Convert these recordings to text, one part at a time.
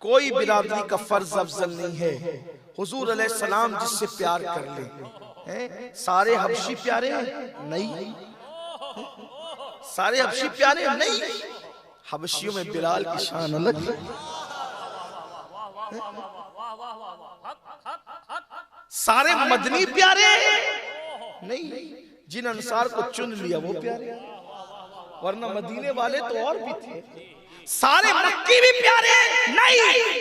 کوئی برادری کا فرض افضل نہیں ہے حضور علیہ السلام جس سے پیار کر لے. سارے حبشی پیارے ہیں؟ نہیں. سارے حبشی پیارے ہیں؟ نہیں. حبشیوں میں بلال کی شان الگ ہے. سارے مدنی پیارے ہیں؟ نہیں. جن انصار کو چن لیا وہ پیارے ہیں، ورنہ مدینے والے تو اور بھی تھے. سارے مکی بھی پیارے ہیں؟ نہیں.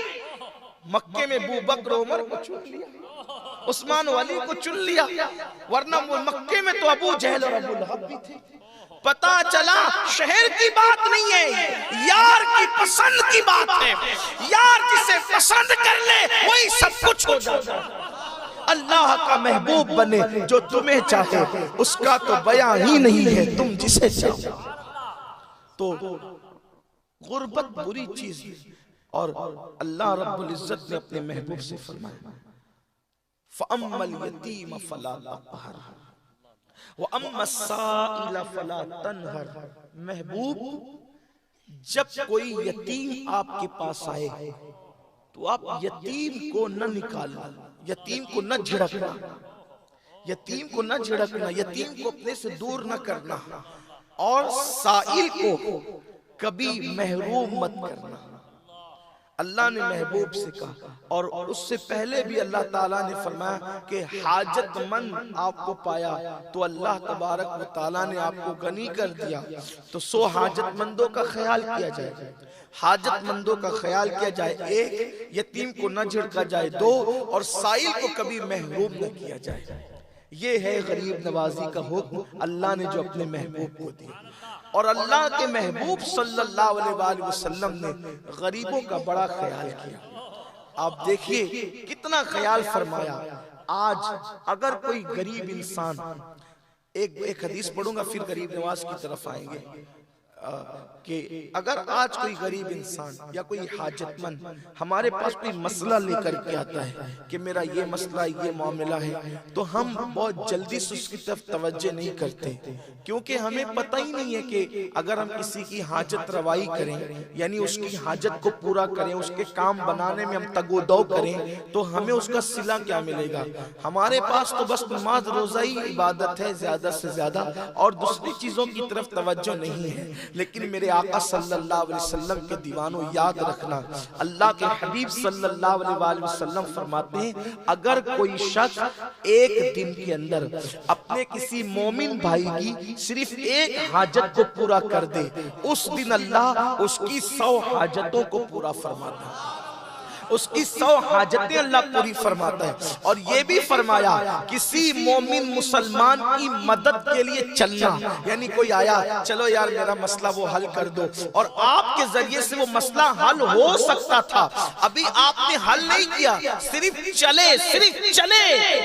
مکے میں ابو بکر عمر کو چن لیا، عثمان و علی کو چن لیا، ورنہ وہ مکے میں تو ابو جہل اور ابو لہب بھی تھے. پتا چلا شہر کی بات نہیں ہے، یار کی پسند کی بات ہے. یار جسے پسند کر لے وہی سب کچھ ہو جاتا ہے. اللہ کا محبوب بنے جو تمہیں چاہے، اس کا تو بیاں ہی نہیں ہے تم جسے چاہو. تو غربت بری چیز ہے، اور اللہ رب العزت نے اپنے محبوب سے فرمایا فَأَمَّا الْيَتِيمَ فَلَا تَقْهَرْ وَأَمَّا السَّائِلَ فَلَا تَنْهَرْ. محبوب جب کوئی یتیم آپ کے پاس آئے تو آپ یتیم کو نہ نکالنا، یتیم کو نہ جھڑکنا، یتیم کو نہ جھڑکنا، یتیم کو اپنے سے دور نہ کرنا، اور سائل کو کبھی محروم مت کرنا. اللہ نے محبوب سے کہا، اور اس سے پہلے بھی اللہ تعالیٰ نے فرمایا کہ حاجت مند آپ کو پایا تو اللہ تبارک و تعالیٰ نے آپ کو غنی کر دیا. تو 100 حاجت مندوں کا خیال کیا جائے، حاجت مندوں کا خیال کیا جائے، 1 یتیم کو نہ جھڑکا جائے، 2 اور سائل کو کبھی محروم نہ کیا جائے. یہ ہے غریب نوازی کا حکم اللہ نے جو اپنے محبوب کو دیا. اور اللہ کے محبوب صلی اللہ علیہ وآلہ وسلم نے غریبوں کا بڑا خیال کیا. آپ دیکھیے کتنا خیال فرمایا. آج اگر کوئی غریب انسان، ایک حدیث پڑھوں گا پھر غریب نواز کی طرف آئیں گے، کہ اگر آج کوئی غریب انسان یا کوئی حاجت مند ہمارے پاس کوئی مسئلہ لے کر کے آتا ہے کہ میرا یہ مسئلہ یہ معاملہ ہے، تو ہم بہت جلدی سے اس کی طرف توجہ نہیں کرتے، کیونکہ ہمیں پتہ ہی نہیں ہے کہ اگر ہم کسی کی حاجت روائی کریں، یعنی اس کی حاجت کو پورا کریں، اس کے کام بنانے میں ہم تگ و دو کریں، تو ہمیں اس کا صلہ کیا ملے گا. ہمارے پاس تو بس نماز روزہ ہی عبادت ہے زیادہ سے زیادہ، اور دوسری چیزوں کی طرف توجہ نہیں ہے. لیکن میرے آقا صلی اللہ علیہ وسلم کے دیوانوں یاد رکھنا، اللہ کے حبیب صلی اللہ علیہ وآلہ وسلم فرماتے ہیں اگر کوئی شخص ایک دن کے اندر اپنے کسی مومن بھائی کی صرف 1 حاجت کو پورا کر دے، اس دن اللہ اس کی 100 حاجتوں کو پورا فرماتا ہے. اس کی 100 حاجتیں اللہ پوری فرماتا ہے. اور یہ بھی فرمایا کسی مومن مسلمان کی مدد کے لیے چلنا، یعنی کوئی آیا چلو یار میرا مسئلہ وہ حل کر دو، اور آپ کے ذریعے سے وہ مسئلہ حل ہو سکتا تھا، ابھی آپ نے حل نہیں کیا، صرف چلے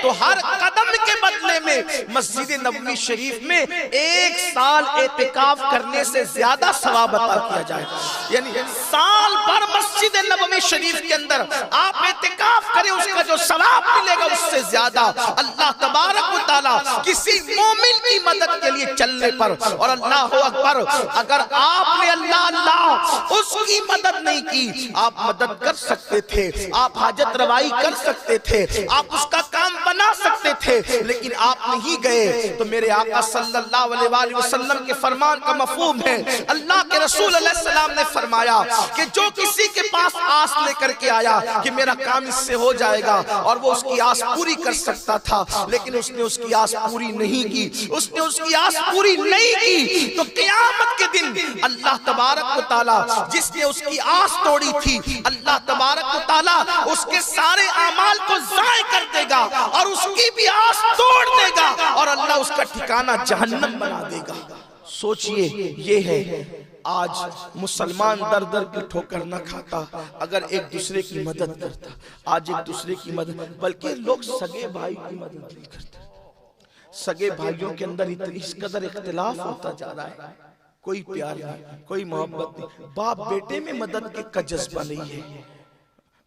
تو ہر قدم کے بدلے میں مسجد نبوی شریف میں 1 سال اعتکاف کرنے سے زیادہ ثواب عطا کیا جائے. یعنی سال بھر مسجد نبوی شریف کے اندر آپ اعتکاف کریں، اس کا جو ثواب ملے گا اس سے زیادہ اللہ تبارک و تعالیٰ کسی مومن کی مدد کے لیے چلنے پر. اور اللہ اکبر، اگر آپ نے اللہ اس کی مدد نہیں کی، آپ مدد کر سکتے تھے، آپ حاجت روائی کر سکتے تھے، آپ اس کا کام بنا سکتے تھے، لیکن آپ نہیں گئے. تو میرے آقا صلی اللہ علیہ وآلہ وسلم کے فرمان کا مفہوم ہے، اللہ کے رسول علیہ السلام نے فرمایا کہ جو کسی کے پاس آس لے کر کے آیا کہ میرا کام اس سے ہو جائے گا، اور وہ اس کی آس پوری کر سکتا تھا، لیکن اس نے اس کی آس پوری نہیں کی، اس نے اس کی آس پوری نہیں کی، تو قیامت کے دن اللہ تبارک و تعالیٰ جس نے اس کی آس توڑی تھی، اللہ تبارک و تعالیٰ اس کے سارے اعمال کو ضائع کر دے گا اور اس کی بھی آس توڑ دے گا، اور اللہ اس کا ٹھکانہ جہنم بنا دے گا. سوچئے یہ ہے آج مسلمان در در کی ٹھوکر نہ کھاتا اگر ایک دوسرے کی مدد کرتا. آج ایک دوسرے کی مدد، بلکہ لوگ سگے بھائی کی مدد نہیں کرتے. سگے بھائیوں کے اندر اس قدر اختلاف ہوتا جا رہا ہے، کوئی پیار نہیں، کوئی محبت نہیں. باپ بیٹے میں مدد کا جذبہ نہیں ہے،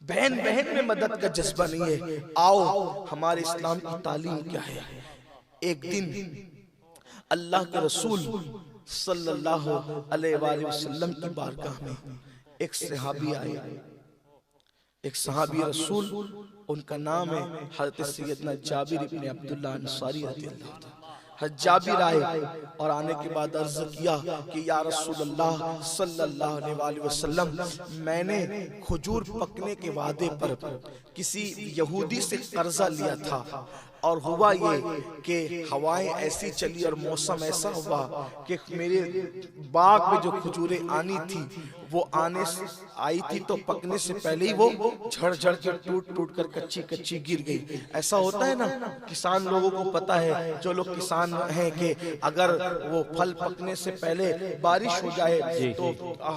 بہن بہن میں مدد کا جذبہ نہیں ہے. آؤ ہمارے اسلام کی تعلیم کیا ہے. ایک دن اللہ کے رسول صلی اللہ علیہ وآلہ وسلم کی بارگاہ میں ایک صحابی آئے. ایک صحابی رسول، ان کا نام ہے حضرت سیدنا جابر ابن عبداللہ انصاری رضی اللہ عنہ۔ حضرت جابر آئے اور آنے کے بعد عرض کیا کہ یا رسول اللہ صلی اللہ علیہ وسلم، میں نے کھجور پکنے کے وعدے پر کسی یہودی سے قرضہ لیا تھا، اور ہوا یہ کہ ہوائیں ایسی چلی اور موسم ایسا ہوا کہ میرے باغ میں جو کھجوریں آنی تھی وہ آئی تھی تو پکنے سے پہلے ہی وہ جھڑ جھڑ کے ٹوٹ ٹوٹ کر کچی کچی گر گئی۔ ایسا ہوتا ہے نا، کسان لوگوں کو پتا ہے، جو لوگ کسان ہیں، کہ اگر وہ پھل پکنے سے پہلے بارش ہو جائے تو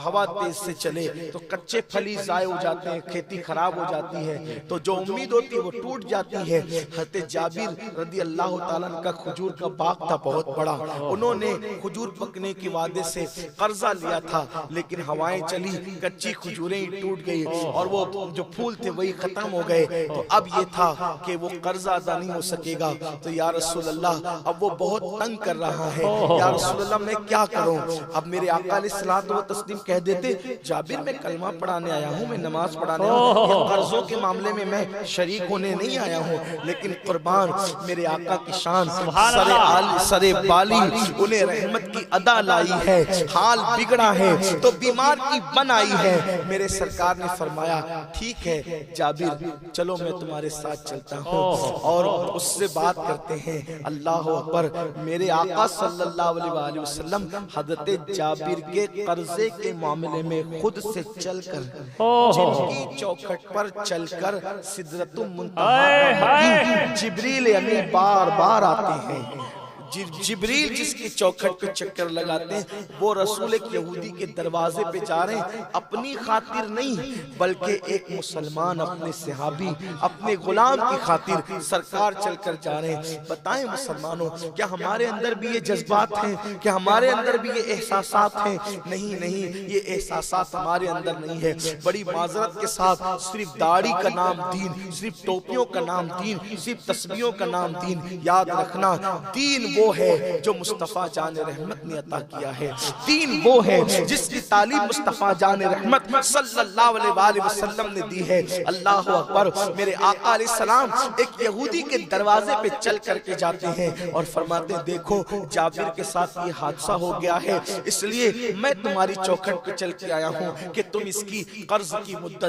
ہوا تیز سے چلے تو کچے پھل ہی ضائع ہو جاتے ہیں، کھیتی خراب ہو جاتی ہے، تو جو امید ہوتی ہے وہ ٹوٹ جاتی ہے۔ حضرت جابر رضی اللہ تعالیٰ کا کھجور کا باغ تھا بہت بڑا، انہوں نے کھجور پکنے کے وعدے سے قرضہ لیا تھا، لیکن ہوائیں چلی، کچی کھجوریں ٹوٹ گئی اور وہ جو پھول تھے وہی ختم ہو گئے۔ تو اب یہ تھا کہ وہ قرضہ ادا نہیں ہو سکے گا، تو یا رسول اللہ اب وہ بہت تنگ کر رہا ہے، یا رسول اللہ میں کیا کروں؟ اب میرے آقا علیہ الصلوۃ والتسلیم کہہ دیتے جابر میں کلمہ پڑھانے آیا ہوں، میں نماز پڑھانے آیا ہوں، یہ قرضوں کے معاملے میں میں شریک ہونے نہیں آیا ہوں، لیکن قربان میرے آقا کی شان سر بالی انہیں رحمت کی ادا لائی ہے، حال بگڑا ہے تو بیمار کی بن آئی ہے۔ میرے سرکار نے فرمایا ٹھیک ہے جابر، چلو میں تمہارے ساتھ چلتا ہوں اور اس سے بات کرتے ہیں۔ اللہ اکبر، میرے آقا صلی اللہ علیہ وسلم حضرت جابر کے قرضے کے معاملے میں خود سے چل کر جن کی چوکھٹ پر چل کر سدرۃ المنتہی جبریل امین بار بار آتے ہیں۔ جبریل جس کی چوکھٹ پہ چکر لگاتے ہیں وہ رسول ایک یہودی کے دروازے پہ جا رہے ہیں، اپنی خاطر نہیں بلکہ ایک مسلمان اپنے صحابی اپنے غلام کی خاطر سرکار چل کر جا رہے ہیں۔ بتائیں مسلمانوں، کیا ہمارے اندر بھی یہ جذبات ہیں؟ کیا ہمارے اندر بھی یہ احساسات ہیں؟ نہیں نہیں، یہ احساسات ہمارے اندر نہیں ہے۔ بڑی معذرت کے ساتھ صرف داڑھی کا نام دین، صرف ٹوپیوں کا نام دین، صرف تسبیحوں کا نام دین، یاد رکھنا دین وہ ہے جو مصطفیٰ جان رحمت نے عطا کیا ہے، دین وہ ہے جس کی تعلیم مصطفیٰ جان رحمت صلی اللہ علیہ وسلم نے دی ہے۔ اللہ اکبر، میرے آقا علیہ السلام ایک یہودی کے دروازے پہ چل کر کے جاتے ہیں اور فرماتے ہیں دیکھو جابر کے ساتھ یہ حادثہ ہو گیا ہے، اس لیے میں تمہاری چوکھٹ پہ چل کے آیا ہوں کہ تم اس کی قرض کی مدت